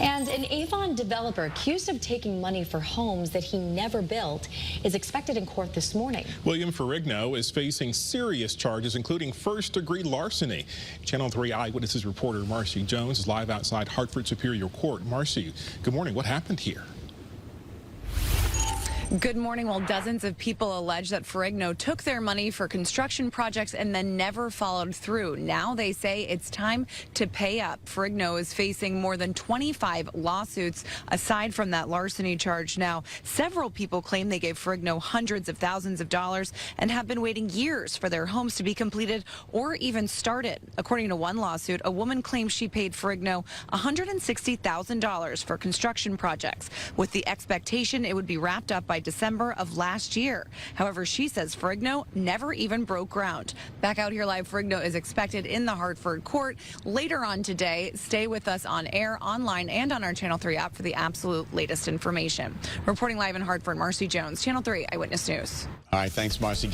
And an Avon developer accused of taking money for homes that he never built is expected in court this morning. William Ferrigno is facing serious charges, including first-degree larceny. Channel 3 Eyewitnesses reporter Marcy Jones is live outside Hartford Superior Court. Marcy, good morning. What happened here? Good morning. Well, dozens of people allege that Ferrigno took their money for construction projects and then never followed through. Now they say it's time to pay up. Ferrigno is facing more than 25 lawsuits aside from that larceny charge. Now, several people claim they gave Ferrigno hundreds of thousands of dollars and have been waiting years for their homes to be completed or even started. According to one lawsuit, a woman claims she paid Ferrigno $160,000 for construction projects with the expectation it would be wrapped up by December of last year. However, she says Ferrigno never even broke ground. Back out here live, Ferrigno is expected in the Hartford court later on today. Stay with us on air, online, and on our Channel 3 app for the absolute latest information. Reporting live in Hartford, Marcy Jones, Channel 3 Eyewitness News. All right, thanks, Marcy.